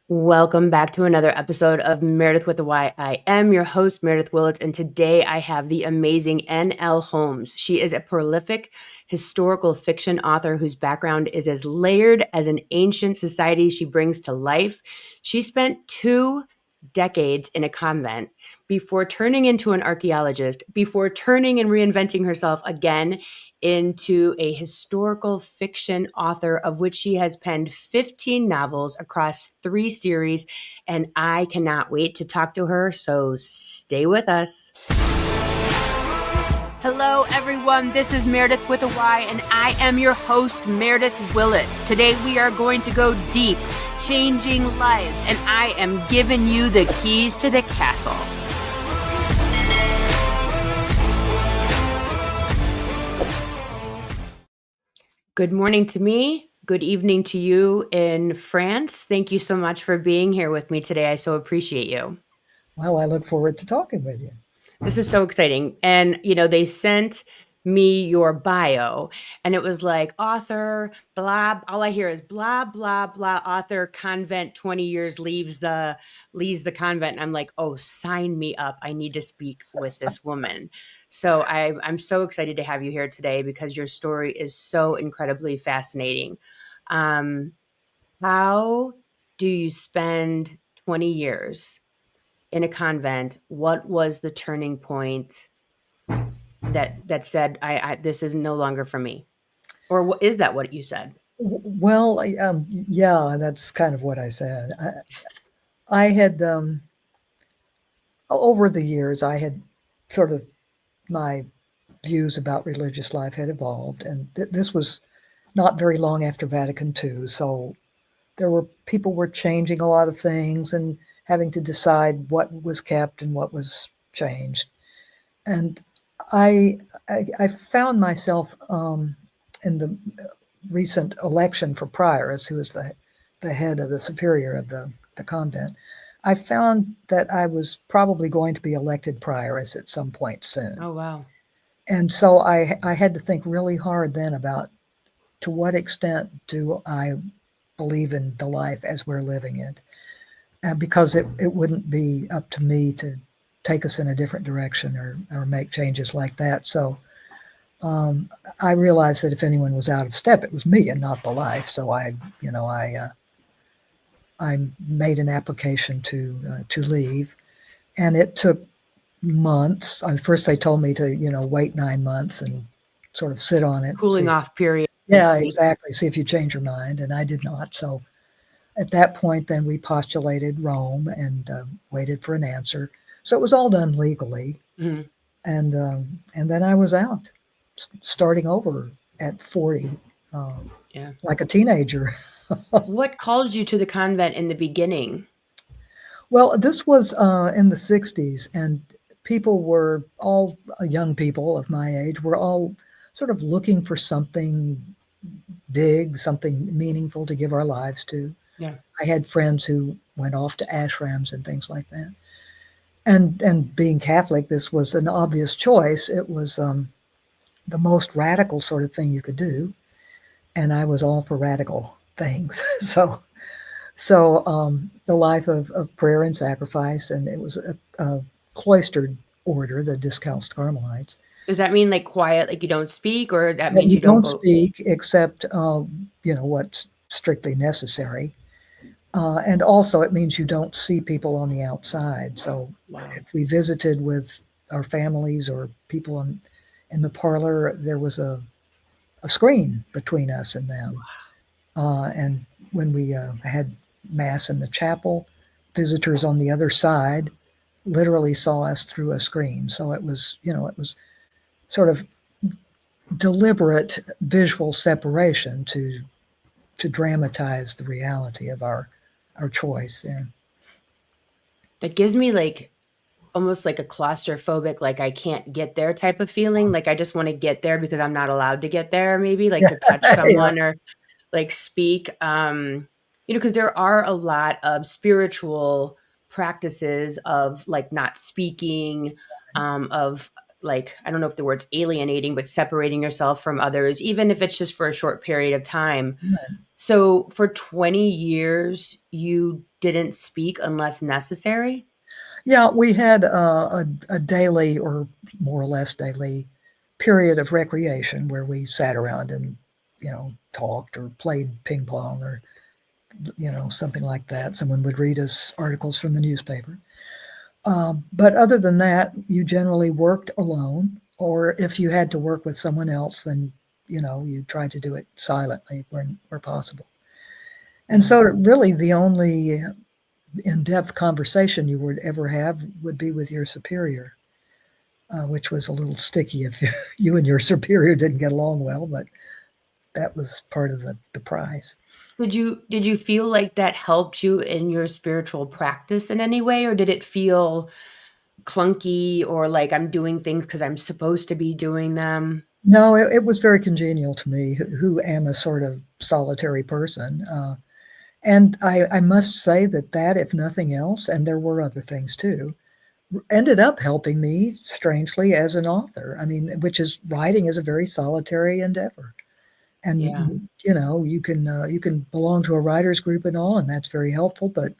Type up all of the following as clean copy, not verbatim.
Welcome back to another episode of Meredyth with a Y. I am your host, Meredyth Willits, and today I have the amazing N.L. Holmes. She is a prolific historical fiction author whose background is as layered as an ancient society she brings to life. She spent 2 decades in a convent before turning into an archaeologist, before turning and reinventing herself again into a historical fiction author, of which she has penned 15 novels across 3 series, and I cannot wait to talk to her, so stay with us. Hello, everyone. This is Meredyth with a Y, and I am your host, Meredyth Willits. Today, we are going to go deep, changing lives, and I am giving you the keys to the castle. Good morning to me. Good evening to you in France. Thank you so much for being here with me today. I so appreciate you. Well, I look forward to talking with you. This is so exciting. And, they sent me your bio and it was like author, blah, all I hear is blah, blah, blah, author, convent, 20 years, leaves the convent. And I'm like, oh, sign me up. I need to speak with this woman. So I'm so excited to have you here today because your story is so incredibly fascinating. How do you spend 20 years in a convent? What was the turning point that said, I this is no longer for me? Or is that what you said? Well, yeah, that's kind of what I said. I had, over the years, I had sort of my views about religious life had evolved, and this was not very long after Vatican II. So there were people were changing a lot of things and having to decide what was kept and what was changed. And I found myself in the recent election for prioress, who was the head of the superior of the convent. I found that I was probably going to be elected prioress at some point soon. Oh, wow. And so I had to think really hard then about to what extent do I believe in the life as we're living it, because it wouldn't be up to me to take us in a different direction or make changes like that. So I realized that if anyone was out of step, it was me and not the life. So I made an application to leave, and it took months. First, they told me to wait 9 months and sort of sit on it. Cooling off period. Yeah, exactly. See if you change your mind, and I did not. So at that point, then we postulated Rome and waited for an answer. So it was all done legally, Mm-hmm. and then I was out, starting over at 40, Yeah. like a teenager. What called you to the convent in the beginning? Well, this was in the 60s, and people were all young people of my age were all sort of looking for something big, something meaningful to give our lives to. Yeah. I had friends who went off to ashrams and things like that. And being Catholic, this was an obvious choice. It was the most radical sort of thing you could do, and I was all for radical things. So the life of prayer and sacrifice, and it was a cloistered order, the Discalced Carmelites. Does that mean like quiet, like you don't speak, or that That means you you don't don't go? speak except what's strictly necessary. And also, it means you don't see people on the outside. So Wow. if we visited with our families or people in the parlor, there was a screen between us and them. And when we had Mass in the chapel, visitors on the other side literally saw us through a screen. So it was sort of deliberate visual separation to dramatize the reality of our choice there. That gives me like almost like a claustrophobic, like I can't get there type of feeling. Like I just want to get there because I'm not allowed to get there, maybe like Yeah, to touch yeah, someone or like speak. Because there are a lot of spiritual practices of like not speaking, of like, I don't know if the word's alienating, but separating yourself from others, even if it's just for a short period of time. So for 20 years, you didn't speak unless necessary? Yeah, we had a daily or more or less daily period of recreation where we sat around and, talked or played ping pong or, something like that. Someone would read us articles from the newspaper. But other than that, you generally worked alone, or if you had to work with someone else, then, you tried to do it silently where possible. And Yeah. so, really, the only in-depth conversation you would ever have would be with your superior, which was a little sticky if you and your superior didn't get along well, but that was part of the prize. Did you feel like that helped you in your spiritual practice in any way, or did it feel clunky or like I'm doing things because I'm supposed to be doing them? No, it was very congenial to me, who am a sort of solitary person. And I must say that, if nothing else, and there were other things too, ended up helping me strangely as an author. I mean, which is writing is a very solitary endeavor. Yeah. And you can belong to a writers group and all, and that's very helpful. But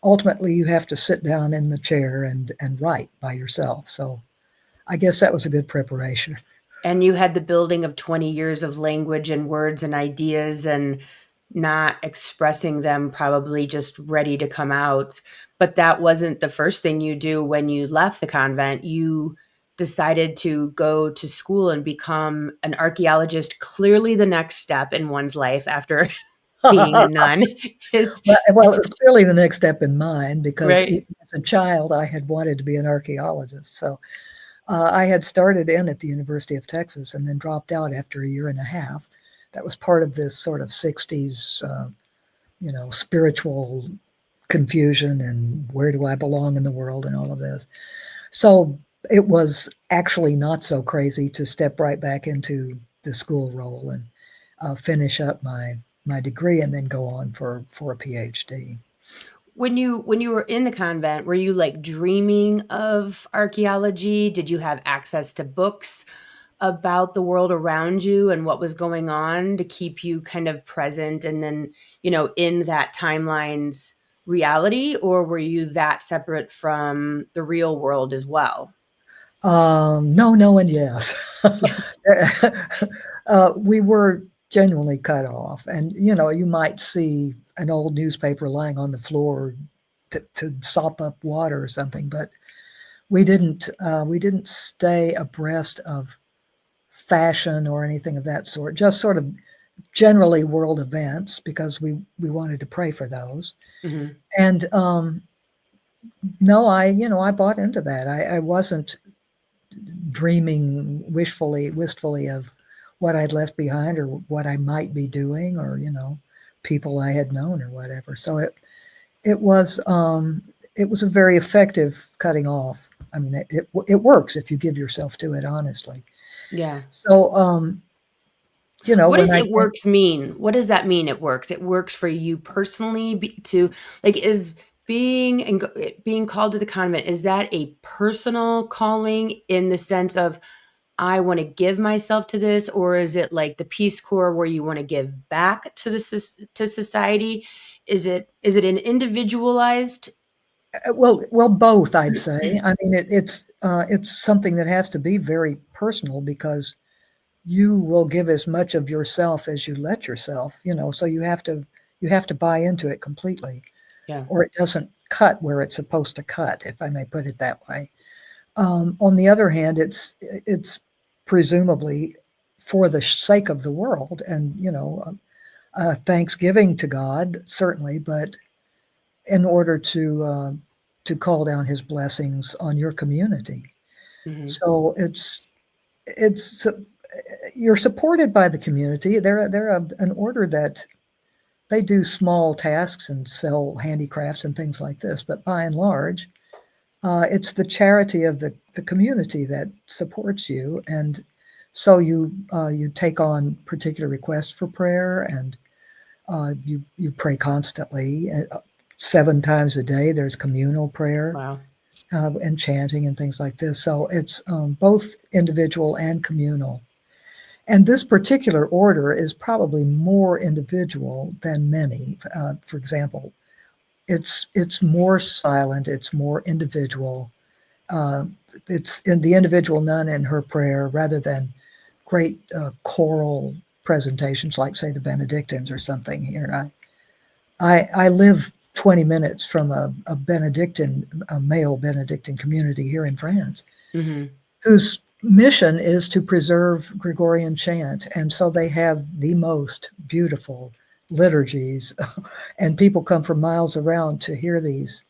ultimately, you have to sit down in the chair and write by yourself. So I guess that was a good preparation. And you had the building of 20 years of language and words and ideas and not expressing them, probably just ready to come out. But that wasn't the first thing you do when you left the convent. You decided to go to school and become an archaeologist, clearly the next step in one's life after being a nun is Well, it was clearly the next step in mine because right. even as a child, I had wanted to be an archaeologist. So I had started in at the University of Texas and then dropped out after a year and a half. That was part of this sort of 60s, spiritual confusion and where do I belong in the world and all of this. So it was actually not so crazy to step right back into the school role and finish up my degree and then go on for a PhD. When you were in the convent, were you like dreaming of archaeology? Did you have access to books about the world around you and what was going on to keep you kind of present and then, in that timeline's reality? Or were you that separate from the real world as well? No, no, and yes. We were genuinely cut off, and you might see an old newspaper lying on the floor to sop up water or something, but we didn't stay abreast of fashion or anything of that sort. Just sort of generally world events because we wanted to pray for those. Mhm. And no, I bought into that. I wasn't dreaming wistfully of what I'd left behind or what I might be doing or people I had known or whatever. So it was it was a very effective cutting off. I mean, it works if you give yourself to it honestly. Yeah. So What when does I it came, works mean? What does that mean it works? It works for you personally to like is being called to the convent, is that a personal calling in the sense of I want to give myself to this, or is it like the Peace Corps where you want to give back to to society? Is it an individualized? well, both I'd say. I mean, it's something that has to be very personal because you will give as much of yourself as you let yourself. So you have to buy into it completely, Yeah. or it doesn't cut where it's supposed to cut, if I may put it that way. On the other hand, it's presumably for the sake of the world, and thanksgiving to God certainly, but in order to call down His blessings on your community. Mhm. So it's you're supported by the community. They're an order that they do small tasks and sell handicrafts and things like this, but by and large, it's the charity of the community that supports you, and so you take on particular requests for prayer, and you pray constantly. 7 times a day, there's communal prayer. Wow. and chanting and things like this. So it's both individual and communal. And this particular order is probably more individual than many. For example, it's more silent, it's more individual. Uh, it's in the individual nun and her prayer rather than great choral presentations like, say, the Benedictines or something here. I live 20 minutes from a Benedictine, a male Benedictine community here in France, Mm-hmm. whose mission is to preserve Gregorian chant. And so they have the most beautiful liturgies, and people come from miles around to hear these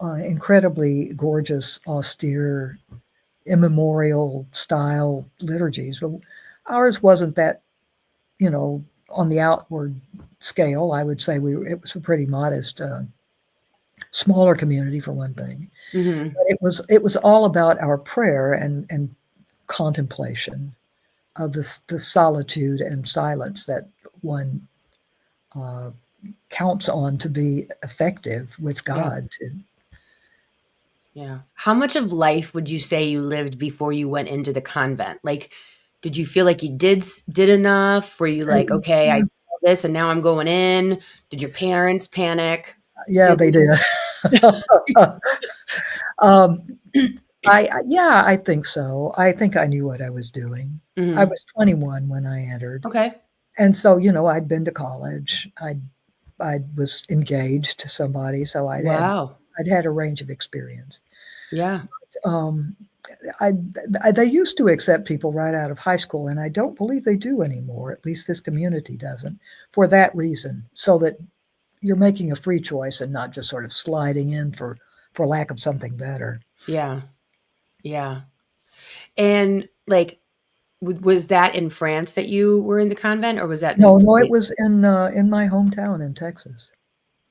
incredibly gorgeous, austere, immemorial style liturgies. But ours wasn't that, on the outward scale. I would say it was a pretty modest, smaller community for one thing. Mm-hmm. But it was all about our prayer and contemplation of the solitude and silence that one uh, counts on to be effective with Yeah. God. To Yeah. How much of life would you say you lived before you went into the convent? Like, did you feel like you did enough? Were you like, okay, I did all this and now I'm going in? Did your parents panic? Yeah, they Siblings? did. um, yeah, I think so. I think I knew what I was doing. I Hmm. was 21 when I entered, Okay. and so I'd been to college. I was engaged to somebody, so Wow. I'd had a range of experience. Yeah. Um, I, they used to accept people right out of high school, and I don't believe they do anymore. At least this community doesn't, for that reason, so that you're making a free choice and not just sort of sliding in for lack of something better. Yeah. Yeah. And like, was that in France that you were in the convent, or was that in No, the no, it States? was in my hometown in Texas.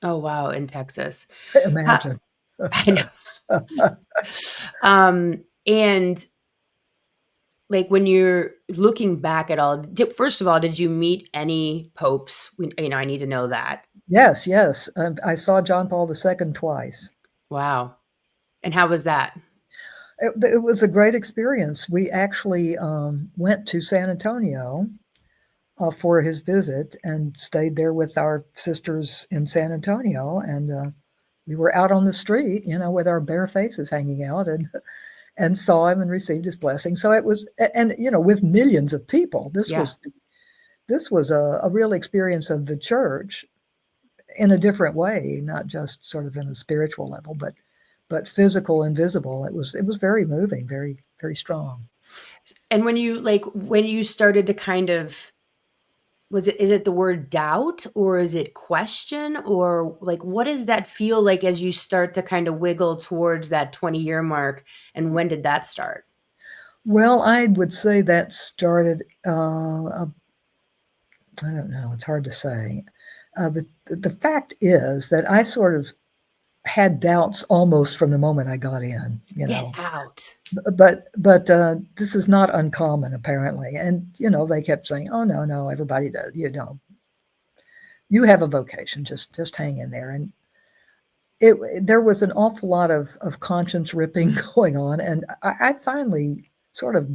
Oh, wow, in Texas. Ha- Imagine. I know. And like when you're looking back at all, first of all, did you meet any popes? I need to know that. Yes, yes. I saw John Paul II twice. Wow. And how was that? It was a great experience. We actually went to San Antonio for his visit and stayed there with our sisters in San Antonio. And we were out on the street, with our bare faces hanging out, and saw him and received his blessing. So it was, and with millions of people, Yeah. this was a real experience of the church in a different way, not just sort of in a spiritual level, but physical and visible. It was very moving, very very strong. And when you started to kind of, is it the word doubt, or is it question, or like what does that feel like as you start to kind of wiggle towards that 20-year mark, and when did that start? Well, I would say that started. I don't know. It's hard to say. The fact is that I sort of had doubts almost from the moment I got in. Get out. But this is not uncommon apparently, and they kept saying, "Oh no, no, everybody does. You have a vocation. Just hang in there." And there was an awful lot of conscience ripping going on, and I finally sort of,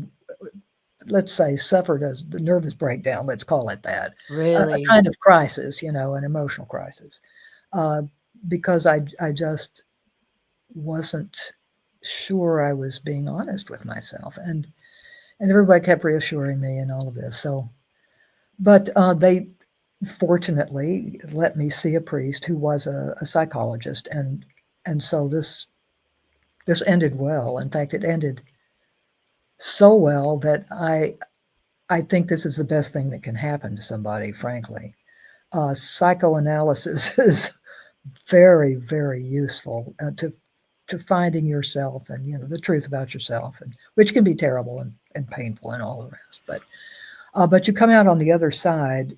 let's say, suffered a the nervous breakdown. Let's call it that, a Really? kind of crisis, an emotional crisis, uh, because I just wasn't sure I was being honest with myself, and everybody kept reassuring me and all of this. So, but they fortunately let me see a priest who was a psychologist, and so this ended well. In fact, it ended so well that I think this is the best thing that can happen to somebody. Frankly, psychoanalysis is very very useful to finding yourself and the truth about yourself, and which can be terrible and painful and all the rest. But you come out on the other side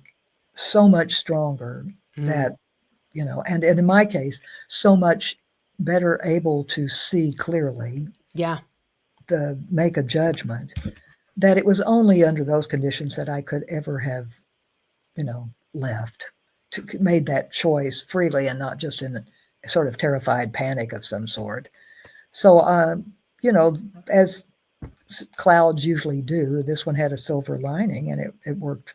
so much stronger Mm. that and in my case, so much better able to see clearly, Yeah. to make a judgment, that it was only under those conditions that I could ever have left, made that choice freely and not just in a sort of terrified panic of some sort. So, you know, as clouds usually do, this one had a silver lining, and it worked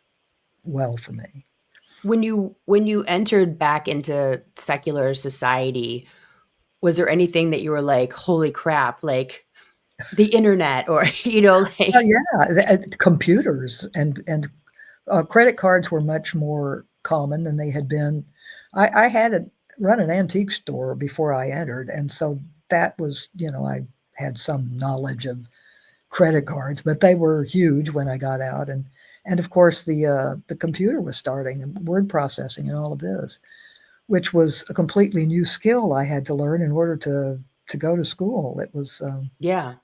well for me. When you entered back into secular society, was there anything that you were like, "Holy crap," like the internet or, Oh like yeah, computers and credit cards were much more common than they had been. I had run an antique store before I entered, and so that was, I had some knowledge of credit cards, but they were huge when I got out, and of course the computer was starting and word processing and all of this, which was a completely new skill I had to learn in order to go to school. It was Yeah.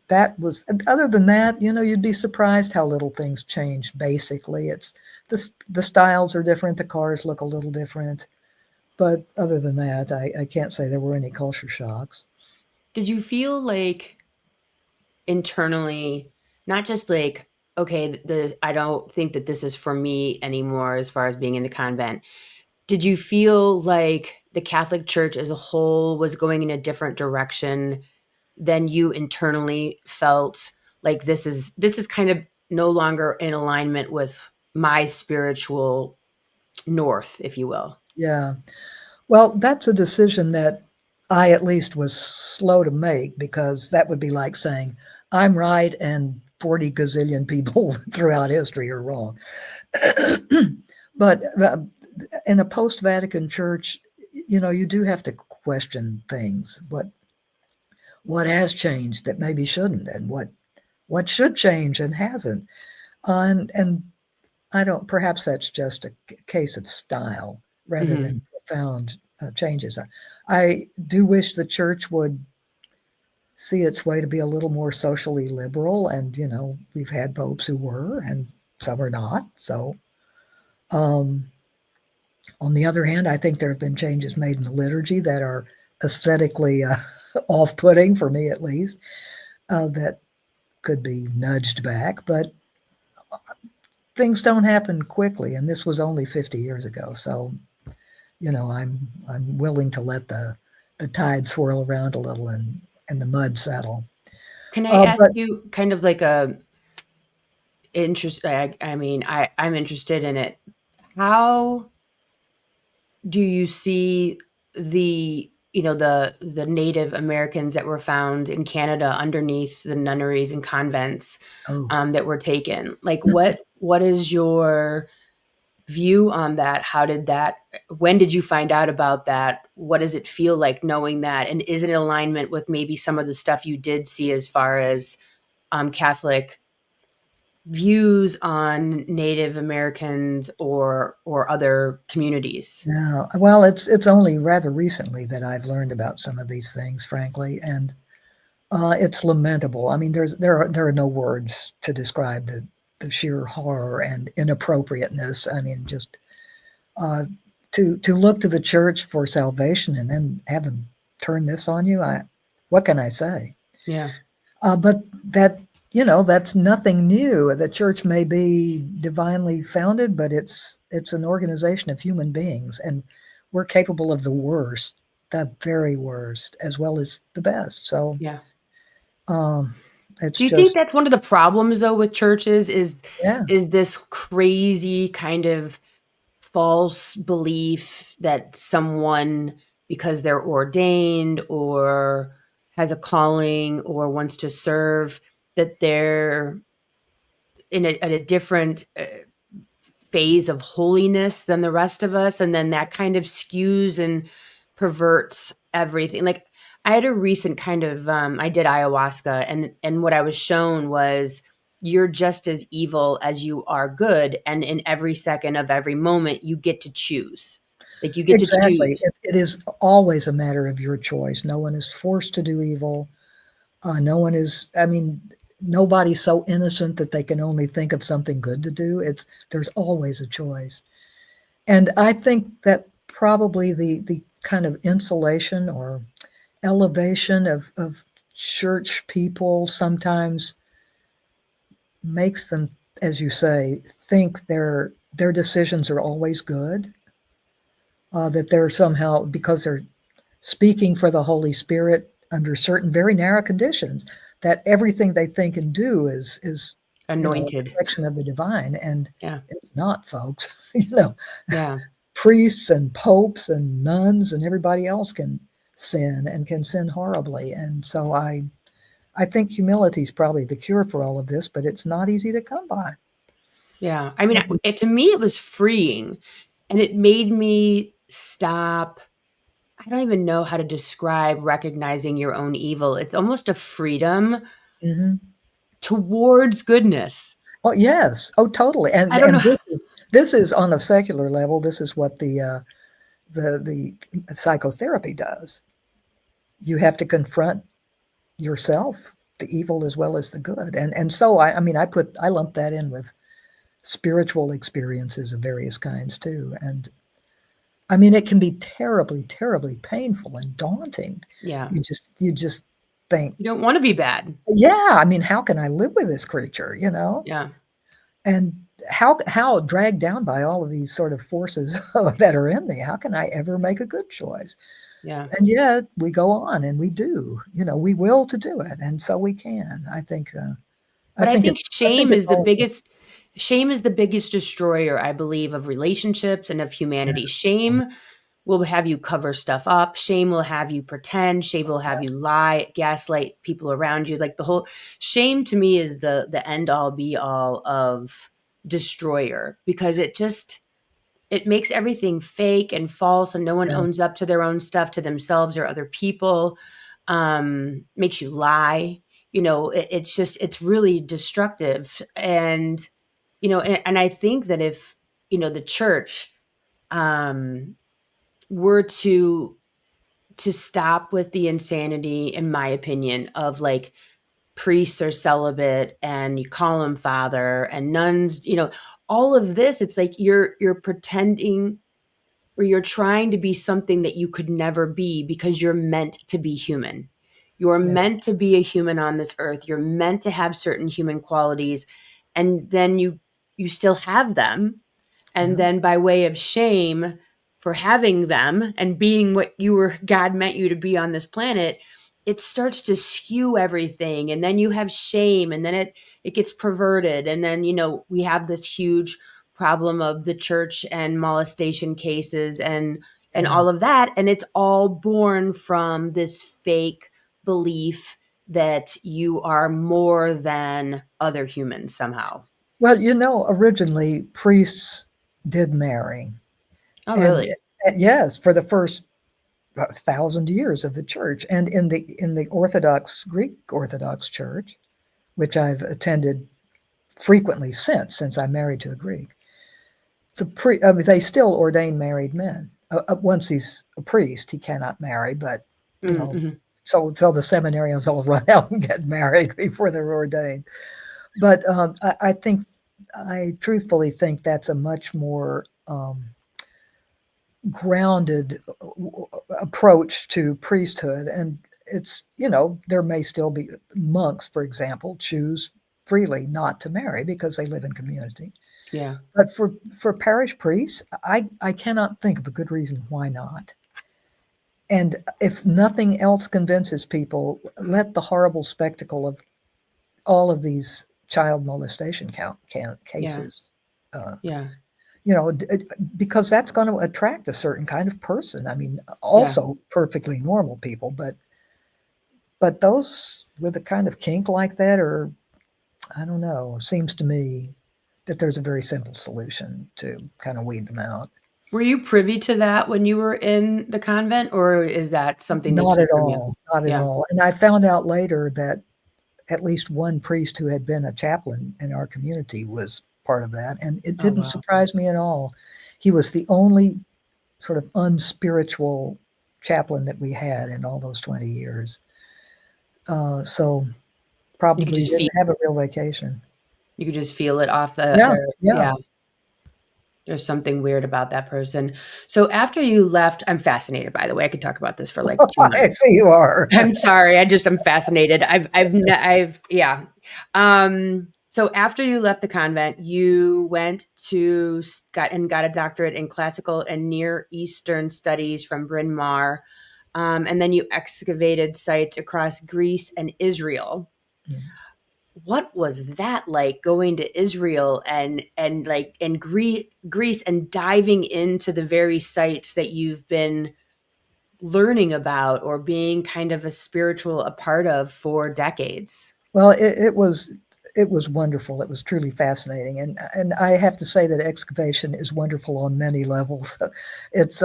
that was other than that, you'd be surprised how little things changed. Basically, it's the styles are different, the cars look a little different, but other than that, I can't say there were any culture shocks. Did you feel like internally, not just like, "Okay, I don't think that this is for me anymore," as far as being in the convent. Did you feel like the Catholic Church as a whole was going in a different direction than you internally felt like this is kind of no longer in alignment with my spiritual north, if you will? Yeah. Well, that's a decision that I at least was slow to make, because that would be like saying I'm right and 40 gazillion people throughout history are wrong. But in a post Vatican church, you do have to question things. What has changed that maybe shouldn't, and what should change and hasn't. And I don't. Perhaps that's just a case of style rather Mhm. than profound changes. I do wish the church would see its way to be a little more socially liberal, and we've had popes who were, and some are not. So, um, on the other hand, I think there have been changes made in the liturgy that are aesthetically off-putting, for me at least, that could be nudged back. But things don't happen quickly, and this was only 50 years ago. So, I'm willing to let the tide swirl around a little, and the mud settle. Can I ask But you kind of like a interest I mean, I'm interested in it. How do you see the Native Americans that were found in Canada underneath the nunneries and convents, oh, that were taken? Like, what is your view on that? How did that when did you find out about that? What does it feel like knowing that? And is it in alignment with maybe some of the stuff you did see as far as, Catholic views on Native Americans or other communities? yeah. Well, it's only rather recently that I've learned about some of these things, frankly, and it's lamentable. I mean, there are no words to describe the sheer horror and inappropriateness. I mean, just uh, to look to the church for salvation and then have them turn this on you. What can I say? Yeah. But that's nothing new. The church may be divinely founded, but it's an organization of human beings, and we're capable of the worst, the very worst, as well as the best. So Yeah. um, it's Do you think just that's one of the problems though with churches yeah, is this crazy kind of false belief that someone, because they're ordained or has a calling or wants to serve, that they're in at a different phase of holiness than the rest of us, and then that kind of skews and perverts everything. Like, I had a recent kind of I did ayahuasca, and what I was shown was you're just as evil as you are good, and in every second of every moment you get to choose. Like, you get to exactly. choose. It is always a matter of your choice. No one is forced to do evil. No one is. I mean, nobody's so innocent that they can only think of something good to do. There's always a choice. And I think that probably the kind of insulation or elevation of church people sometimes makes them, as you say, think their decisions are always good. That they're somehow, because they're speaking for the Holy Spirit, under certain very narrow conditions, that everything they think and do is a Anointed. reflection of the divine, and Yeah. it's not, folks. you know, Yeah. priests and popes and nuns and everybody else can sin and can sin horribly. And so I think humility is probably the cure for all of this, but it's not easy to come by. Yeah. I mean, to me, it was freeing, and it made me stop. I don't even know how to describe recognizing your own evil. It's almost a freedom Mm-hmm. towards goodness. Well, yes. Oh, totally. I And don't know. this is on a secular level. This is what the psychotherapy does. You have to confront yourself, the evil as well as the good. And so I mean I lump that in with spiritual experiences of various kinds too. And I mean it can be terribly, terribly painful and daunting. Yeah. You just think, You don't want to be bad. yeah, I mean, how can I live with this creature, you know? Yeah. And how dragged down by all of these sort of forces that are in me, how can I ever make a good choice? Yeah. And yet we go on and we do, we will to do it. And so we can, I But I think think it's, I think it's all, shame is the biggest destroyer, I believe, of relationships and of yeah, humanity. Shame will have you cover stuff up. Shame will have you pretend. Shame will have you lie, gaslight people around you. Like the whole shame to me is the end all be all of destroyer, because it makes everything fake and false, and no one yeah, owns up to their own stuff, to themselves or other people. Makes you lie. It's really destructive. And and I think that if the church um were to stop with the insanity, in my opinion, of like priests are celibate and you call them father, and nuns, all of this, it's like you're pretending, or you're trying to be something that you could never be, because you're meant to be human. You're yeah, meant to be a human on this earth. You're meant to have certain human qualities, and then you still have them. And yeah. then by way of shame for having them and being what God meant you to be on this planet, it starts to skew everything. And then you have shame, and then it gets perverted. And then, we have this huge problem of the church and molestation cases and Yeah. all of that. And it's all born from this fake belief that you are more than other humans somehow. Well, originally priests did marry, Oh, and really? yes, for the first 1,000 years of the church, and in the Orthodox Greek Orthodox Church, which I've attended frequently since I married to a Greek, I mean, they still ordain married men. Once he's a priest, he cannot marry, but you know, Mm-hmm. so the seminarians all run out and get married before they're ordained. But I truthfully think that's a much more grounded approach to priesthood. And there may still be monks, for example, choose freely not to marry because they live in community. Yeah. But for parish priests, I cannot think of a good reason why not. And if nothing else convinces people, let the horrible spectacle of all of these child molestation Yeah. cases, uh, Yeah. because that's going to attract a certain kind of person. I mean, Yeah. also perfectly normal people, but those with a kind of kink like that, or I don't know, seems to me that there's a very simple solution to kind of weed them out. Were you privy to that when you were in the convent, or is that something they Not keep at from you? all, not at Yeah. all. And I found out later that at least one priest who had been a chaplain in our community was part of that, and it Oh, didn't wow. surprise me at all. He was the only sort of unspiritual chaplain that we had in all those 20 years. So You could probably just feel didn't have a real vacation. you could just feel it off Yeah, their yeah. yeah. There's something weird about that person. So after you left, I'm fascinated, by the way. I could talk about this for like 2 I months. see you are. I'm sorry. I'm fascinated. Yeah. So after you left the convent, you went to got a doctorate in classical and Near Eastern studies from Bryn Mawr. and then you excavated sites across Greece and Israel. Mm. What was that like, going to Israel and like in Greece and diving into the very sites that you've been learning about or being kind of a part of for decades? Well, it was wonderful. It was truly fascinating, and I have to say that excavation is wonderful on many levels. It's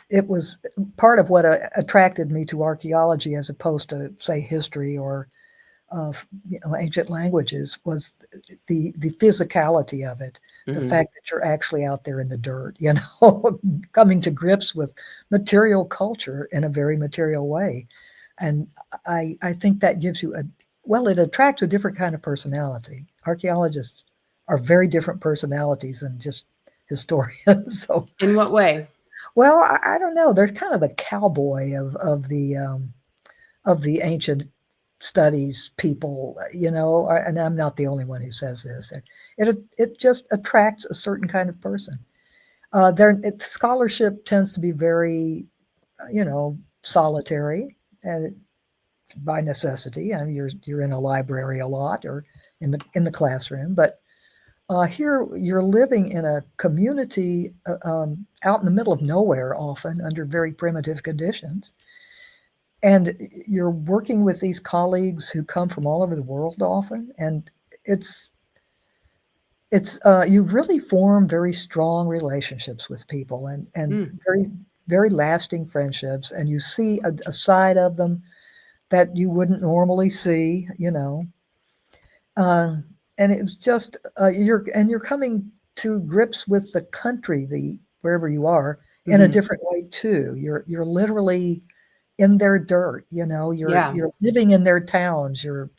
it was part of what attracted me to archaeology as opposed to say history or ancient languages was the physicality of it, the Hmm. fact that you're actually out there in the dirt, you know, coming to grips with material culture in a very material way, and I think that gives you a well, it attracts a different kind of personality. Archaeologists are very different personalities than just historians. So, In what way? well, I don't know. They're kind of the cowboy of the ancient studies people, you know, and I'm not the only one who says this. It just attracts a certain kind of person. Scholarship tends to be very, you know, solitary and by necessity. I mean, you're in a library a lot or in the classroom, but here you're living in a community out in the middle of nowhere, often under very primitive conditions, and you're working with these colleagues who come from all over the world often, and it's you really form very strong relationships with people and Mm, very lasting friendships, and you see a side of them that you wouldn't normally see, you know. Um, and it was just you're coming to grips with the country, the wherever you are, in a hmm. different way too. You're literally in their dirt, you know. Yeah. You're living in their towns. You're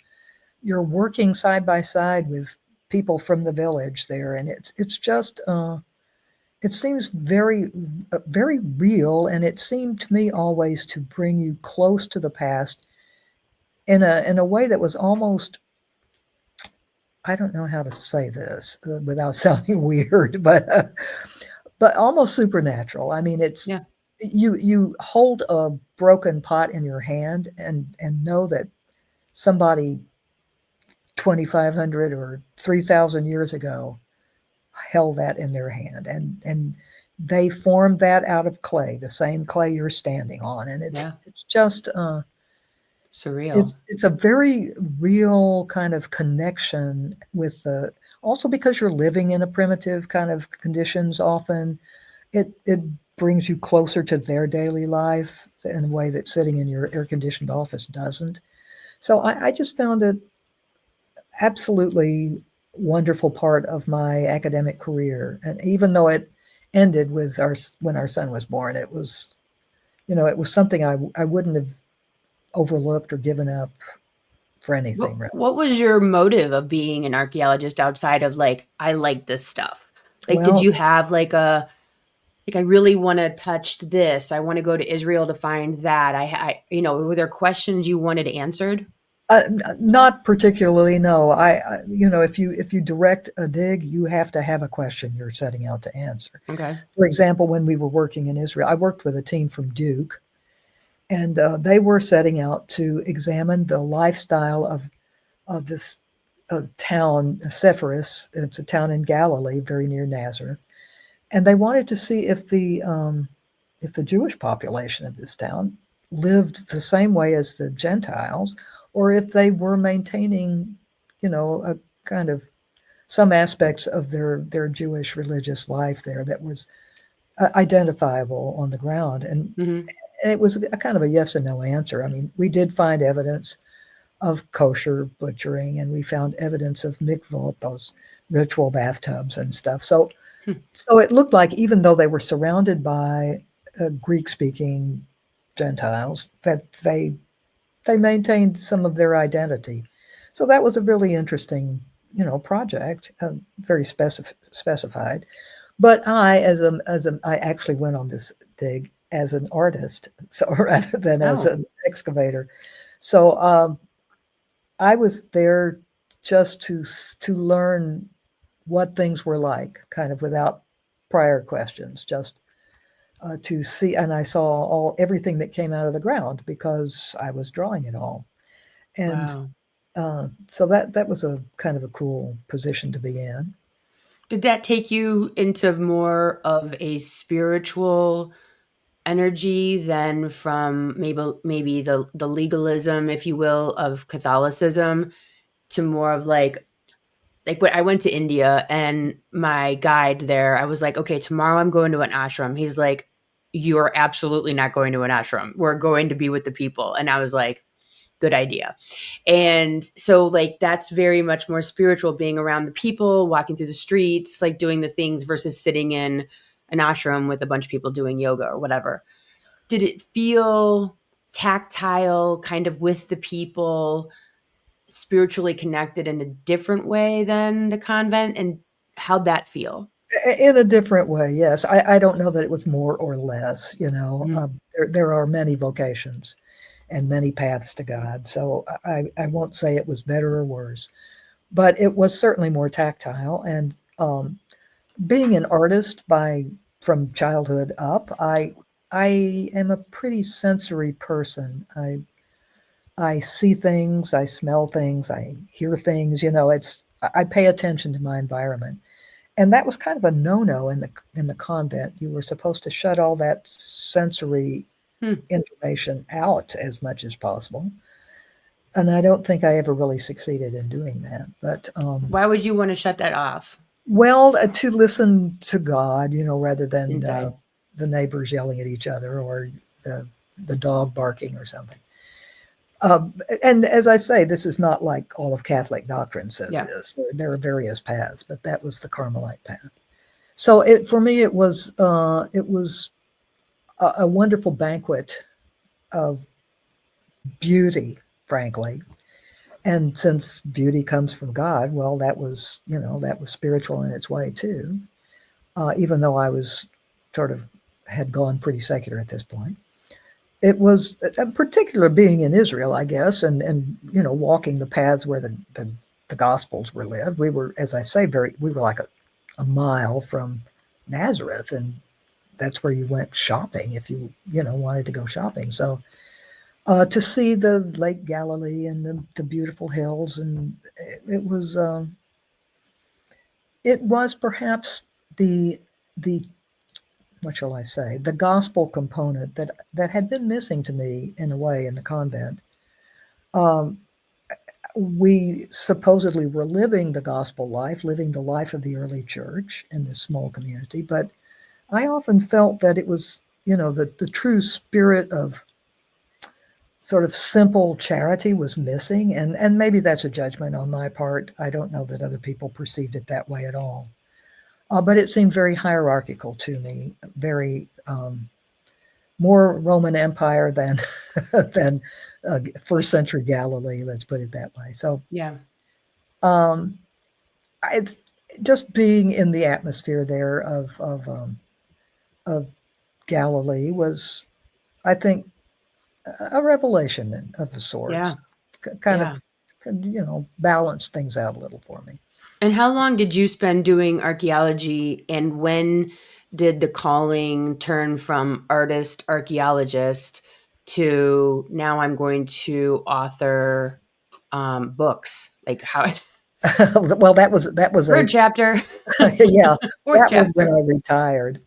working side by side with people from the village there, and it's just it seems very real, and it seemed to me always to bring you close to the past in a way that was almost I don't know how to say this without sounding weird, but almost supernatural. I mean, it's Yeah. you hold a broken pot in your hand and know that somebody 2,500 or 3,000 years ago held that in their hand, and they formed that out of clay, the same clay you're standing on, and Yeah. it's just Surreal. it's a very real kind of connection with the also because you're living in a primitive kind of conditions often it brings you closer to their daily life in a way that sitting in your air conditioned office doesn't. So I just found it absolutely wonderful part of my academic career, and even though it ended with our when our son was born, it was you know it was something I wouldn't have overlooked or given up for anything really. What was your motive of being an archaeologist outside of like, I like this stuff? Like, did Well, you have like, I really want to touch this. I want to go to Israel to find that. Were there questions you wanted answered? not particularly. No, you know, if you direct a dig, you have to have a question you're setting out to answer. Okay. For example, when we were working in Israel, I worked with a team from Duke, and they were setting out to examine the lifestyle of this town, Sepphoris. It's a town in Galilee, very near Nazareth, and they wanted to see if the Jewish population of this town lived the same way as the Gentiles, or if they were maintaining, you know, a kind of some aspects of their Jewish religious life there that was identifiable on the ground. Hmm. And it was a kind of a yes and no answer. I mean, we did find evidence of kosher butchering, and we found evidence of mikvot, those ritual bathtubs and stuff. So it looked like even though they were surrounded by Greek-speaking Gentiles, that they maintained some of their identity. So that was a really interesting, you know, project, very specified. But I actually went on this dig as an artist, so rather than as Oh, an excavator. So I was there just to learn what things were like, kind of without prior questions, just to see, and I saw everything that came out of the ground because I was drawing it all. And Wow. so that was a kind of a cool position to be in. Did that take you into more of a spiritual energy than from maybe the legalism, if you will, of Catholicism to more of like when I went to India and my guide there, I was like, okay, tomorrow I'm going to an ashram. He's like, you're absolutely not going to an ashram. We're going to be with the people. And I was like, good idea. And so like that's very much more spiritual, being around the people, walking through the streets, like doing the things versus sitting in an ashram with a bunch of people doing yoga or whatever. Did it feel tactile, kind of with the people, spiritually connected in a different way than the convent? And how'd that feel? In a different way, yes. I don't know that it was more or less. Mhm. There are many vocations and many paths to God, so I won't say it was better or worse, but it was certainly more tactile. And being an artist from childhood up, I am a pretty sensory person. I see things, I smell things, I hear things. I pay attention to my environment, and that was kind of a no-no in the convent. You were supposed to shut all that sensory Hmm. information out as much as possible, and I don't think I ever really succeeded in doing that. But Why would you want to shut that off well, to listen to God, rather than inside? the neighbors yelling at each other or the dog barking or something. And as I say, this is not like all of Catholic doctrine says Yeah. this. There are various paths, but that was the Carmelite path. So for me, it was a wonderful banquet of beauty, frankly. And since beauty comes from God, well, that was spiritual in its way too. Even though I was sort of had gone pretty secular at this point. It was a particular being in Israel, I guess, and walking the paths where the Gospels were lived. We were, as I say, we were like a mile from Nazareth, and that's where you went shopping if you wanted to go shopping. So to see the Lake Galilee and the beautiful hills, and it was it was perhaps the what shall I say, the gospel component that had been missing to me in a way in the convent. Um, we supposedly were living the gospel life, living the life of the early church in this small community, but I often felt that it was, the true spirit of sort of simple charity was missing, and maybe that's a judgment on my part. I don't know that other people perceived it that way at all. But it seemed very hierarchical to me, very more Roman Empire than than first century Galilee. Let's put it that way. So Yeah. um, it's just being in the atmosphere there of Galilee was, I think, a revelation of the sorts. Yeah. Kind Yeah. of, balance things out a little for me. And how long did you spend doing archaeology, and when did the calling turn from artist archaeologist to now I'm going to author books? Like how Well, that was word a chapter. yeah, Word that was when chapter. I retired.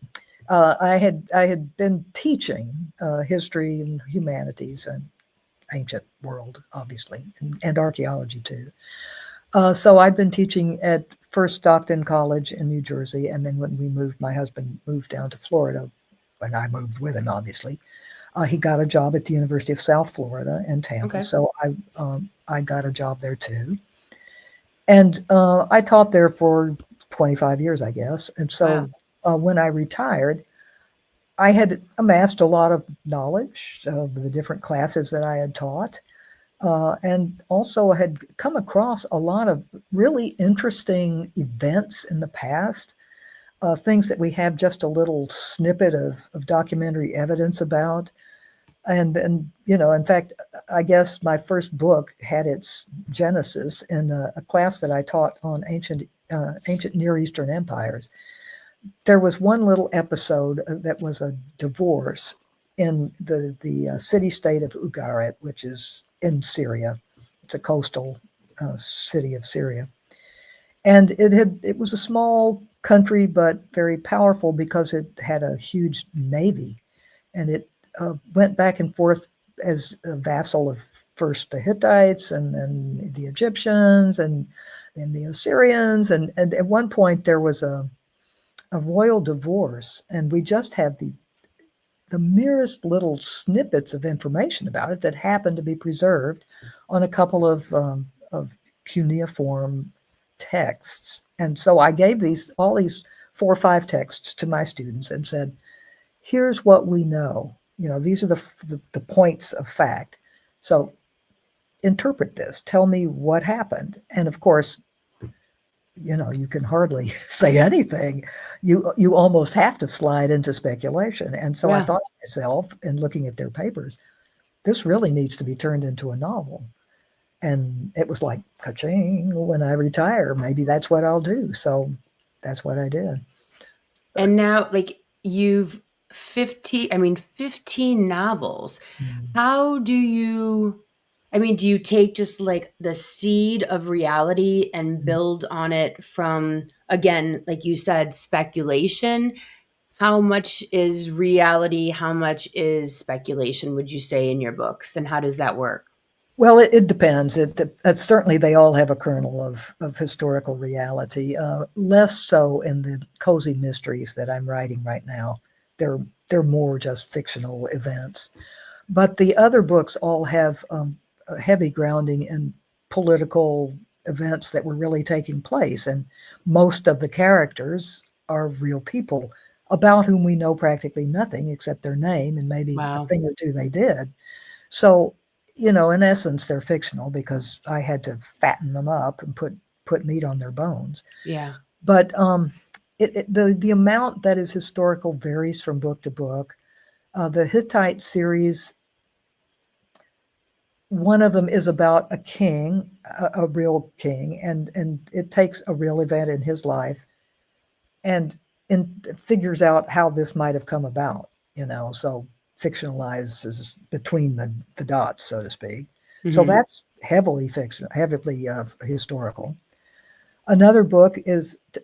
I had been teaching history and humanities and ancient world, obviously, and archaeology too. So I'd been teaching at first Stockton College in New Jersey, and then when my husband moved down to Florida, and I moved with him, obviously. He got a job at the University of South Florida in Tampa, Okay. so I got a job there too, and I taught there for 25 years, I guess. And Wow. so when I retired, I had amassed a lot of knowledge of the different classes that I had taught, and also had come across a lot of really interesting events in the past, things that we have just a little snippet of documentary evidence about. And then, in fact, I guess my first book had its genesis in a class that I taught on ancient Near Eastern empires. there was one little episode that was a divorce in the city-state of Ugarit, which is in Syria. It's a coastal city of Syria. And it was a small country, but very powerful because it had a huge navy, and it went back and forth as a vassal of first the Hittites and then the Egyptians and the Assyrians. And at one point there was a royal divorce, and we just have the merest little snippets of information about it that happened to be preserved on a couple of cuneiform texts. And so I gave all these 4 or 5 texts to my students and said, here's what we know. These are the points of fact. So interpret this. Tell me what happened. And of course, you can hardly say anything. You almost have to slide into speculation. And so I thought to myself, in looking at their papers, this really needs to be turned into a novel. And it was like, ka-ching, when I retire, maybe that's what I'll do. So that's what I did. And now, like, you've 15 novels. How do you take just like the seed of reality and build on it from, again, like you said, speculation? How much is reality? How much is speculation, would you say, in your books? And how does that work? Well, it depends. Certainly they all have a kernel of historical reality. Less so in the cozy mysteries that I'm writing right now. They're more just fictional events. But the other books all have a heavy grounding in political events that were really taking place, and most of the characters are real people about whom we know practically nothing except their name and maybe a thing or two they did. So, in essence, they're fictional because I had to fatten them up and put meat on their bones. Yeah. But the amount that is historical varies from book to book. The Hittite series, one of them is about a king, a real king, and it takes a real event in his life and figures out how this might have come about, so fictionalizes between the dots, so to speak. Mm-hmm. So that's heavily fictional, heavily historical. Another book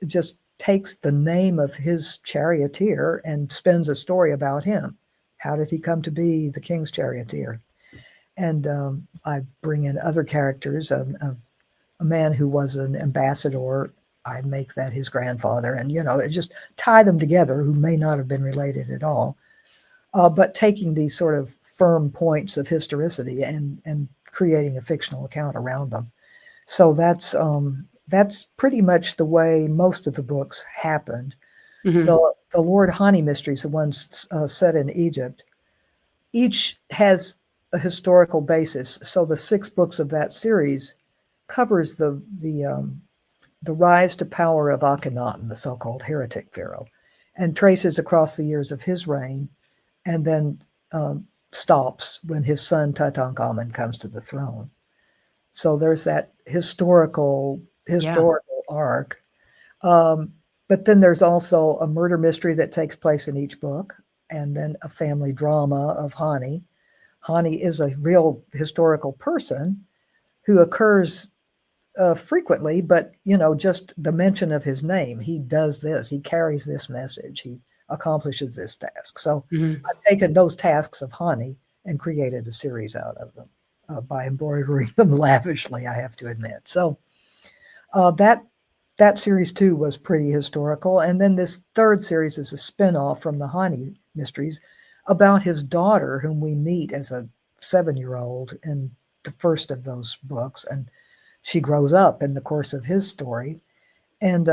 just takes the name of his charioteer and spins a story about him. How did he come to be the king's charioteer? And I bring in other characters, a man who was an ambassador. I make that his grandfather, and just tie them together, who may not have been related at all, but taking these sort of firm points of historicity and creating a fictional account around them. So that's pretty much the way most of the books happened. Mm-hmm. The Lord Hani mysteries, the ones set in Egypt, each has a historical basis. So the 6 books of that series covers the rise to power of Akhenaten, the so-called heretic pharaoh, and traces across the years of his reign, and then stops when his son Tutankhamun comes to the throne. So there's that historical arc. But then there's also a murder mystery that takes place in each book, and then a family drama of Hani. Hani is a real historical person who occurs frequently, but just the mention of his name, he does this, he carries this message, he accomplishes this task. So I've taken those tasks of Hani and created a series out of them by embroidering them lavishly, I have to admit. So that series too was pretty historical. And then this third series is a spin-off from the Hani mysteries about his daughter, whom we meet as a 7-year-old in the first of those books, and she grows up in the course of his story. And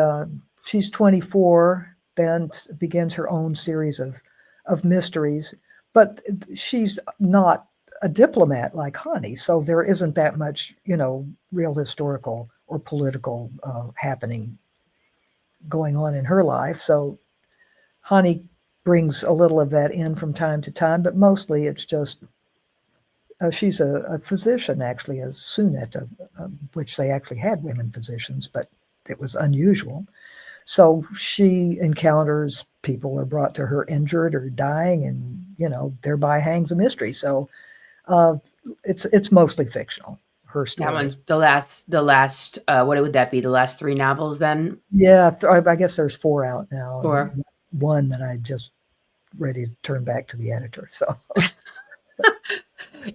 she's 24, then begins her own series of mysteries. But she's not a diplomat like Hani, so there isn't that much, real historical or political happening going on in her life. So Hani brings a little of that in from time to time, but mostly it's just she's a physician, actually, a Sunnet, which they actually had women physicians, but it was unusual. So she encounters people are brought to her injured or dying, and thereby hangs a mystery. So uh, it's mostly fictional. Her That stories. one's the last, what would that be? The last 3 novels then? Yeah, I guess there's 4 out now, and Or one that I just ready to turn back to the editor. So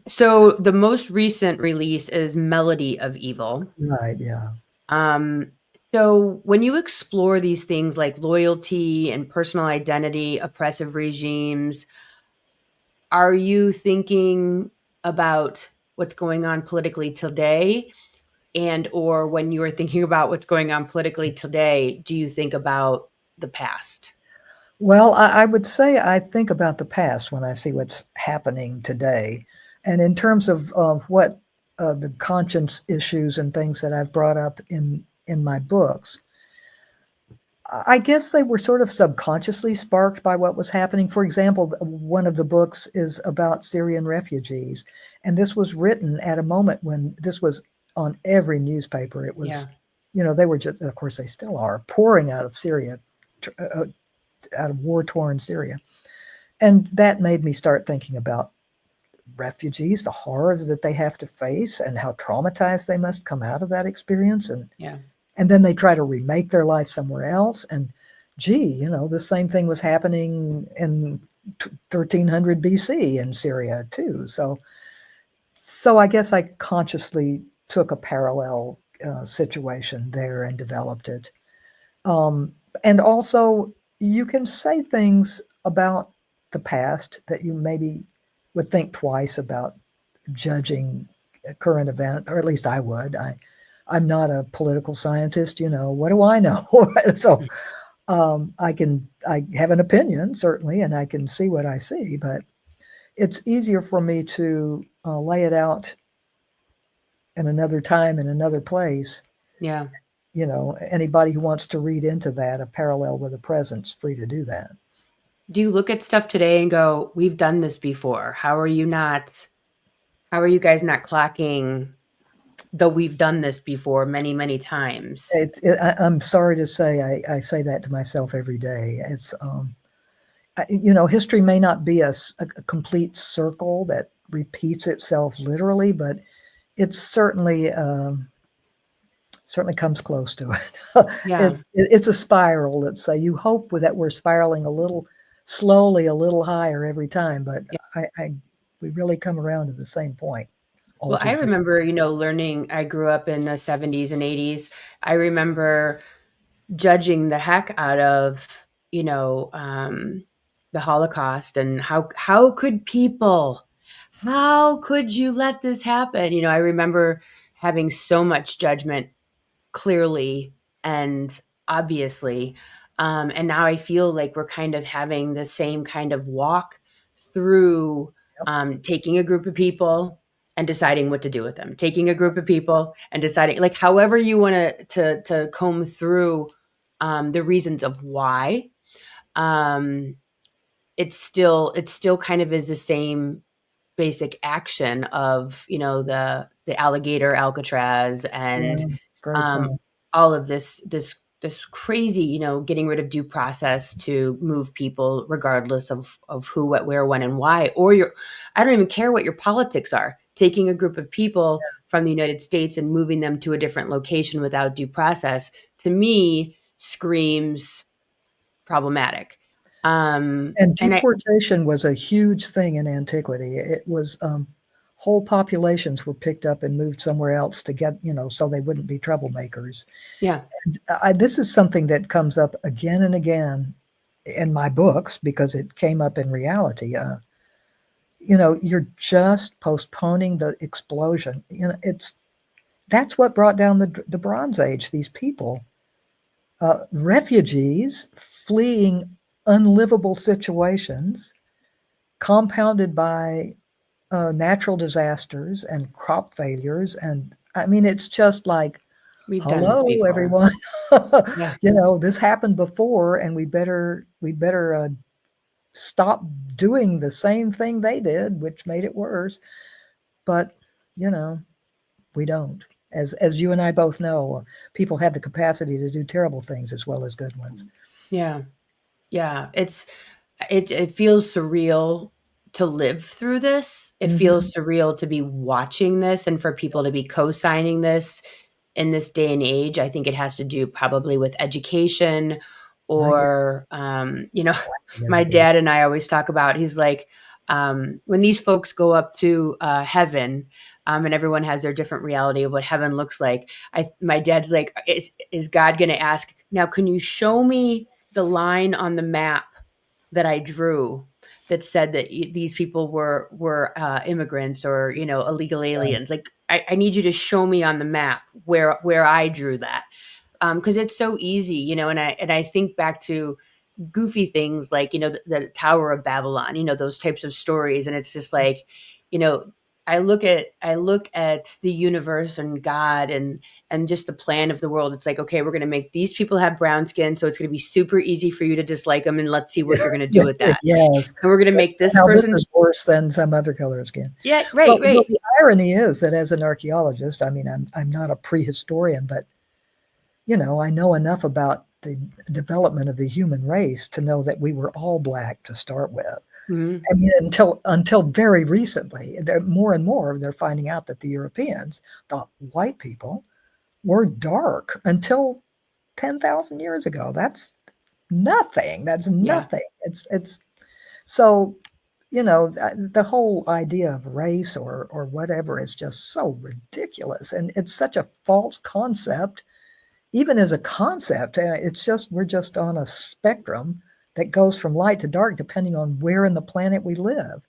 so the most recent release is Melody of Evil. right, yeah. Um, so when you explore these things like loyalty and personal identity, oppressive regimes, are you thinking about what's going on politically today? And or when you are thinking about what's going on politically today, do you think about the past? Well, I would say I think about the past when I see what's happening today, and in terms of what the conscience issues and things that I've brought up in my books. I guess they were sort of subconsciously sparked by what was happening. For example, one of the books is about Syrian refugees, and this was written at a moment when this was on every newspaper. It Yeah. was, they were just, of course, they still are pouring out of Syria, out of war-torn Syria, and that made me start thinking about refugees, the horrors that they have to face, and how traumatized they must come out of that experience, Yeah. and then they try to remake their life somewhere else. And gee, the same thing was happening in 1300 BC in Syria too. So I guess I consciously took a parallel situation there and developed it. Um, and also, you can say things about the past that you maybe would think twice about judging a current event, or at least I would. I'm not a political scientist, what do I know? So I have an opinion certainly, and I can see what I see, but it's easier for me to lay it out in another time, in another place. Yeah. Anybody who wants to read into that, a parallel with the present's free to do that. Do you look at stuff today and go, "We've done this before. How are you guys not clocking though we've done this before many, many times?" I'm sorry to say, I say that to myself every day. It's history may not be a complete circle that repeats itself literally, but it's certainly comes close to it. Yeah. It's a spiral. Let's say you hope that we're spiraling a little slowly, a little higher every time, but Yeah. we really come around to the same point all Well, too I frequently. remember, learning I grew up in the 70s and 80s. I remember judging the heck out of, you know, um, the Holocaust and how could you let this happen? I remember having so much judgment clearly and obviously. And now I feel like we're kind of having the same kind of walk through taking a group of people and deciding what to do with them, taking a group of people and deciding, like, however you want to comb through the reasons of why. Um, it's still kind of is the same basic action of the alligator Alcatraz and Yeah, great um, song. all of this crazy getting rid of due process to move people regardless of who, what, where, when, and why, or your I don't even care what your politics are, taking a group of people from the United States and moving them to a different location without due process, to me screams problematic. And And I deportation was a huge thing in antiquity. It was whole populations were picked up and moved somewhere else to get, so they wouldn't be troublemakers. Yeah. This is something that comes up again and again in my books because it came up in reality. You're just postponing the explosion. That's what brought down the Bronze Age. These people, refugees fleeing unlivable situations, compounded by natural disasters and crop failures, and I mean, it's just like, We've done this hello, before. everyone. Yeah. This happened before, and we better stop doing the same thing they did, which made it worse. But you know, we don't. As you and I both know, people have the capacity to do terrible things as well as good ones. Yeah. Yeah. It feels surreal to live through this. It Hmm. feels surreal to be watching this and for people to be co-signing this in this day and age. I think it has to do probably with education Like or, my education. dad and I always talk about, he's like, when these folks go up to heaven, and everyone has their different reality of what heaven looks like. My dad's like, is God going to ask, now, can you show me the line on the map that I drew that said that these people were immigrants or illegal Right. aliens. Like I need you to show me on the map where I drew that, because it's so easy, and I think back to goofy things like the Tower of Babylon, those types of stories, and it's just like, you know I look at the universe and God and just the plan of the world. It's like, okay, we're going to make these people have brown skin, so it's going to be super easy for you to dislike them, and let's see what you're going to do with that. Yes. And we're going to But make this somehow this person. is worse than some other color skin. Yeah, Well, right, right. the irony is that as an archaeologist, I mean, I'm not a prehistorian, but I know enough about the development of the human race to know that we were all black to start with. Mhm. I mean, until very recently, more and more they're finding out that the Europeans thought white people were dark until 10,000 years ago. That's nothing. That's Yeah, nothing. It's so the whole idea of race or whatever is just so ridiculous, and it's such a false concept. Even as a concept, it's just we're just on a spectrum that goes from light to dark depending on where in the planet we live.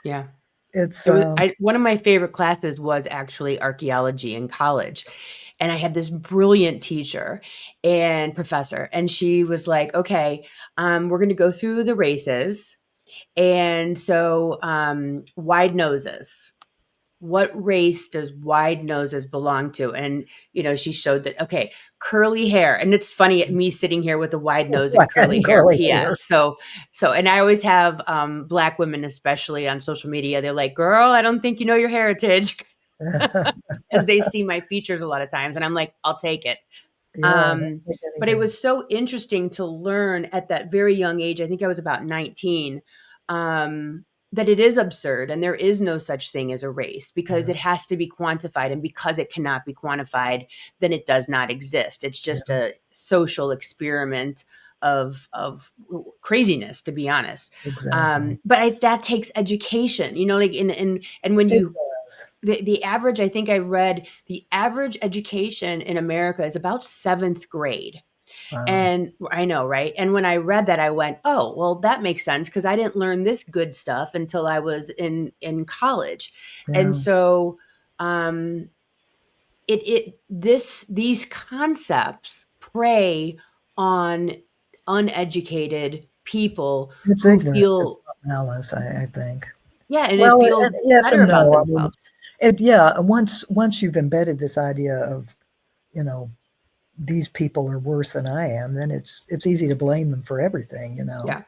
yeah. It's It was one of my favorite classes was actually archaeology in college. And I had this brilliant teacher and professor, and she was like, okay, we're going to go through the races. And so, wide noses. What race does wide noses belong to? And, she showed that, okay, curly hair. And it's funny, me sitting here with a wide nose and right, curly hair, curly hair. PS. And I always have Black women, especially on social media, they're like, girl, I don't think you know your heritage, as they see my features a lot of times. And I'm like, I'll take it. Yeah, don't Um, take but it anything. was so interesting to learn at that very young age. I think I was about 19. That it is absurd and there is no such thing as a race because Yeah, it has to be quantified. And because it cannot be quantified, then it does not exist. It's just yeah, a social experiment of craziness, to be honest. exactly. That takes education, like and when It you does. the average, I think I read the average education in America is about seventh grade. Wow. And I know, right? And when I read that, I went, "Oh, well, that makes sense because I didn't learn this good stuff until I was in college." And Yeah. so, um, these concepts prey on uneducated people It's who ignorance. It's feel, not malice, I think. yeah, and they Well, feel yes better and about no. I mean, themselves. yeah, once you've embedded this idea of, you know, these people are worse than I am, then it's easy to blame them for everything. Yeah,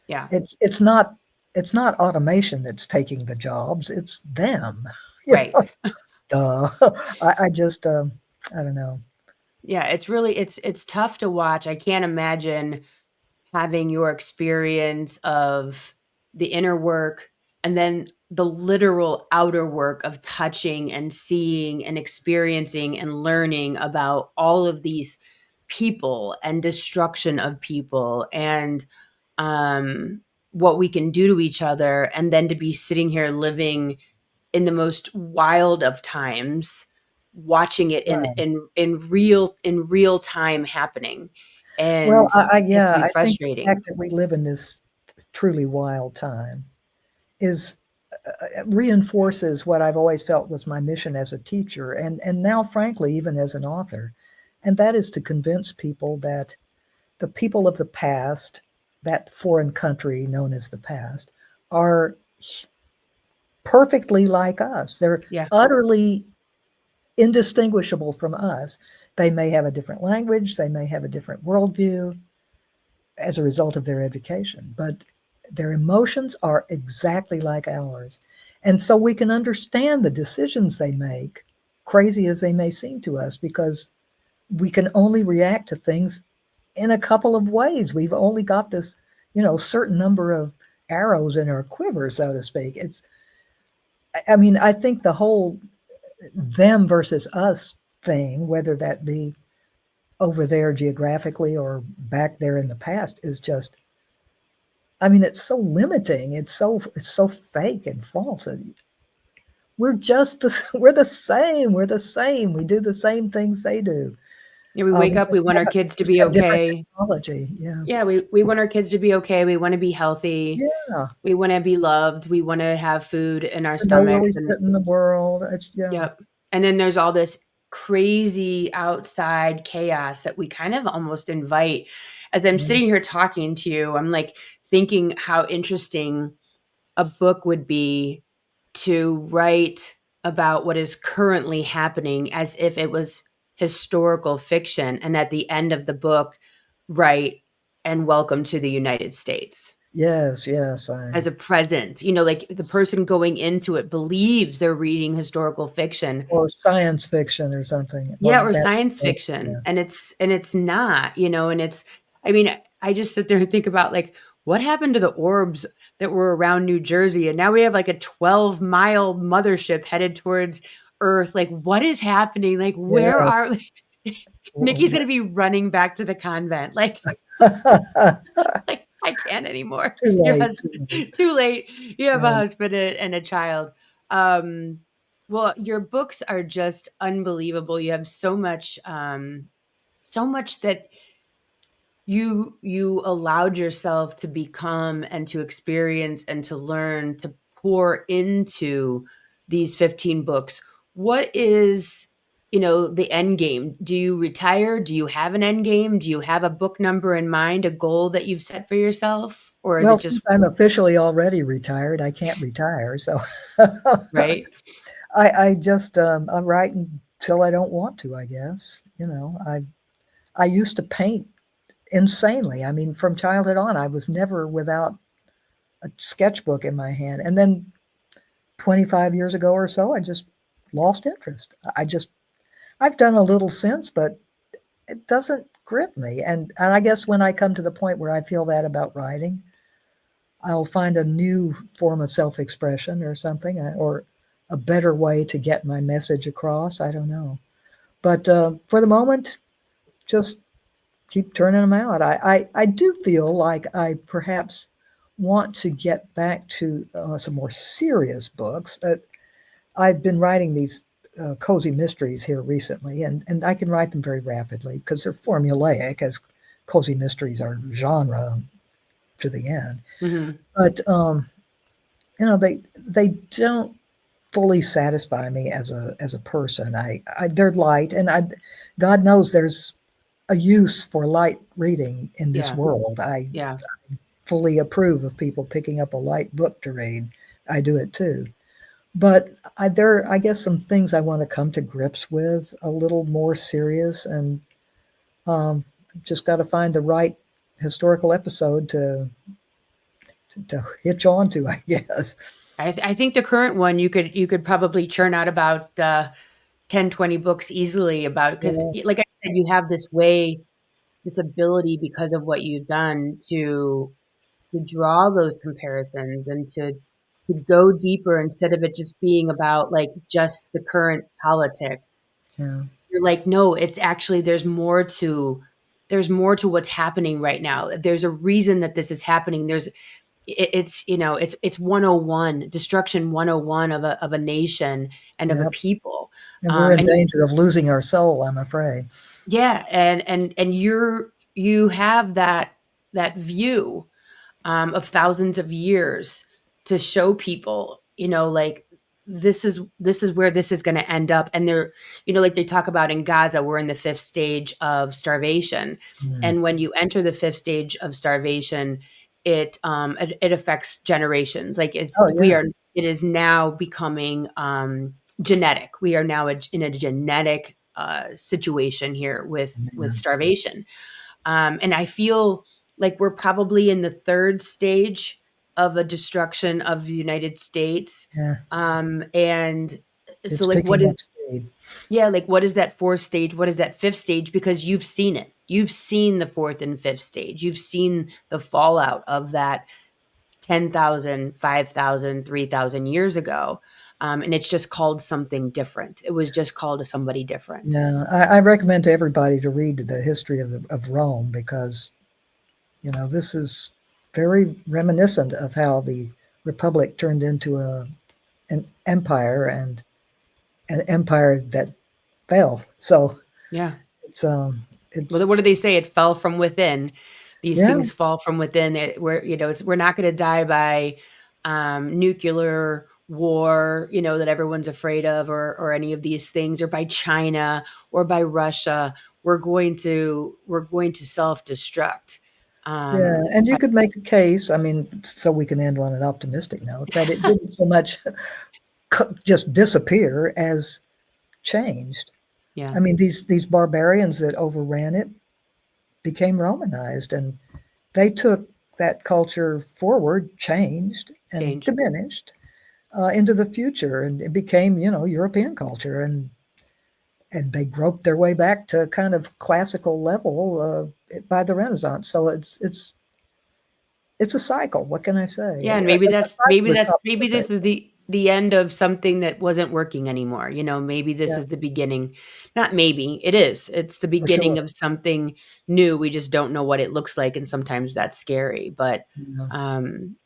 yeah, It's not automation that's taking the jobs, it's them. You right. know, duh. I just I don't know. Yeah, it's tough to watch. I can't imagine having your experience of the inner work and then the literal outer work of touching and seeing and experiencing and learning about all of these people and destruction of people and um what we can do to each other, and then to be sitting here living in the most wild of times, watching it in Right. in in real time happening, Well, and I it has to yeah, be I think the frustrating. fact that we live in this truly wild time is reinforces what I've always felt was my mission as a teacher, and now, frankly, even as an author, and that is to convince people that the people of the past, that foreign country known as the past, are perfectly like us. They're Yeah, utterly indistinguishable from us. They may have a different language, they may have a different worldview as a result of their education, but their emotions are exactly like ours. And so we can understand the decisions they make crazy as they may seem to us, because we can only react to things in a couple of ways. We've only got this, certain number of arrows in our quiver, so to speak. I mean, I think the whole them versus us thing, whether that be over there geographically or back there in the past, is just, I mean, it's so limiting. It's so fake and false. We're just we're the same. We're the same. We do the same things they do. Yeah, we wake We up, we want our we kids to just be have different okay. technology. Yeah. Yeah, we want our kids to be okay. We want to be healthy. Yeah. We want to be loved. We want to have food in our To know where stomachs. we And fit in the world. It's, yeah. yep. And then there's all this crazy outside chaos that we kind of almost invite. As I'm Yeah. sitting here talking to you, I'm like thinking how interesting a book would be to write about what is currently happening as if it was historical fiction. And at the end of the book, write and welcome to the United States Yes, yes. as a present. Like the person going into it believes they're reading historical fiction. Or science fiction or something. Well, Yeah, or that's, science yeah. fiction. And it's not, and I mean, I just sit there and think about like what happened to the orbs that were around New Jersey, and now we have like a 12-mile mothership headed towards Earth. Like what is happening? Like where Yes. are Nikki's going to be running back to the convent. Like like I can't anymore. Too Your late. Too husband late. too late. You have a Yeah. husband and a child. Um, well, your books are just unbelievable. You have so much that you allowed yourself to become and to experience and to learn to pour into these 15 books. What is the end game? Do you retire? Do you have an end game? Do you have a book number in mind, a goal that you've set for yourself? Or is Well, it just since I'm officially already retired, I can't retire. So right? I just, I'm writing till I don't want to, I guess. I used to paint insanely. I mean, from childhood on, I was never without a sketchbook in my hand. And then 25 years ago or so, I just lost interest. I've done a little since, but it doesn't grip me. And I guess when I come to the point where I feel that about writing, I'll find a new form of self-expression or something, or a better way to get my message across. I don't know. But for the moment, just keep turning them out. I do feel like I perhaps want to get back to some more serious books. I've been writing these cozy mysteries here recently, and I can write them very rapidly because they're formulaic, as cozy mysteries are genre to the end. Mhm. But they don't fully satisfy me as a person. They're light, and God knows there's a use for light reading in this Yeah. world. I Yeah. fully approve of people picking up a light book to read. I do it too. But there are, I guess, some things I want to come to grips with a little more serious, and just got to find the right historical episode to hitch on to, I guess. I think the current one you could probably churn out about 10, 20 books easily about it because Yeah, like I said, you have this ability because of what you've done to draw those comparisons and to go deeper instead of it just being about like just the current politic. yeah, You're like, no, it's actually there's more to what's happening right now. There's a reason that this is happening. It's 101, destruction 101 of a nation and of a yeah. people. And we're in And danger of losing our soul, I'm afraid. yeah, and you have that view of thousands of years to show people, like this is where this is going to end up. And they're, like they talk about in Gaza, we're in the fifth stage of starvation. Mm. And when you enter the fifth stage of starvation, it affects generations. Like Oh, yeah. it is now becoming genetic. We are now in a genetic situation here with Yeah. starvation. And I feel like we're probably in the third stage of a destruction of the United States. Yeah. And so It's like what picking is up indeed. Yeah, like what is that fourth stage? What is that fifth stage? Because you've seen it. You've seen the fourth and fifth stage. You've seen the fallout of that 10,000, 5,000, 3,000 years ago. And it's just called something different. It was just called somebody different. Yeah, I recommend to everybody to read the history of Rome because, this is very reminiscent of how the Republic turned into an empire and an empire that fell. So Yeah. it's Well, what do they say? It fell from within. These yeah, things fall from within. We're not going to die by nuclear war, that everyone's afraid of, or any of these things, or by China or by Russia. We're going to self-destruct. yeah, and you could make a case. I mean, so we can end on an optimistic note that it didn't so much just disappear as changed. Yeah, I mean, these barbarians that overran it became Romanized, and they took that culture forward, changed and changed. diminished into the future, and it became European culture, and they groped their way back to kind of classical level by the Renaissance. So it's a cycle. What can I say? Yeah, and A cycle is not maybe this perfect. is the end of something that wasn't working anymore. Maybe this Yeah, is the beginning. Not maybe, it is. It's the for sure. beginning of something new. We just don't know what it looks like, and sometimes that's scary. But Yeah, um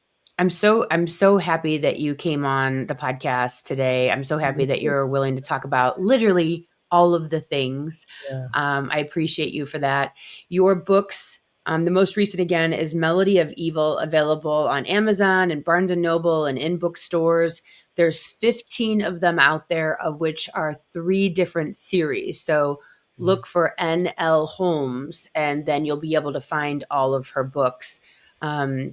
I'm so happy that you came on the podcast today. I'm so happy me that too. you're willing to talk about literally all of the things. Yeah, I appreciate you for that. Your books, the most recent again is Melody of Evil, available on Amazon and Barnes and Noble and in bookstores. There's 15 of them out there, of which are 3 different series. So yeah. look for N.L. Holmes, and then you'll be able to find all of her books.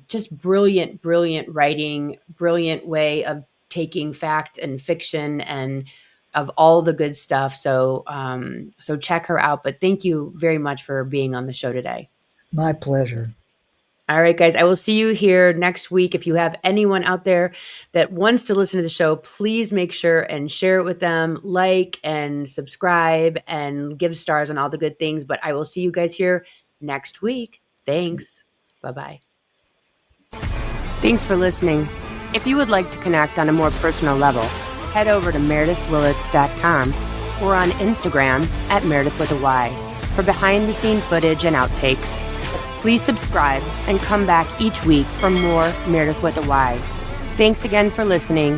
Just brilliant, brilliant writing, brilliant way of taking fact and fiction and of all the good stuff. So check her out. But thank you very much for being on the show today. My pleasure. All right, guys, I will see you here next week. If you have anyone out there that wants to listen to the show, please make sure and share it with them, like and subscribe and give stars on all the good things. But I will see you guys here next week. Thanks. Bye-bye. Thanks for listening. If you would like to connect on a more personal level, head over to meredythwillits.com or on Instagram at Meredyth with a Y for behind-the-scene footage and outtakes. Please subscribe and come back each week for more Meredyth with a Y. Thanks again for listening.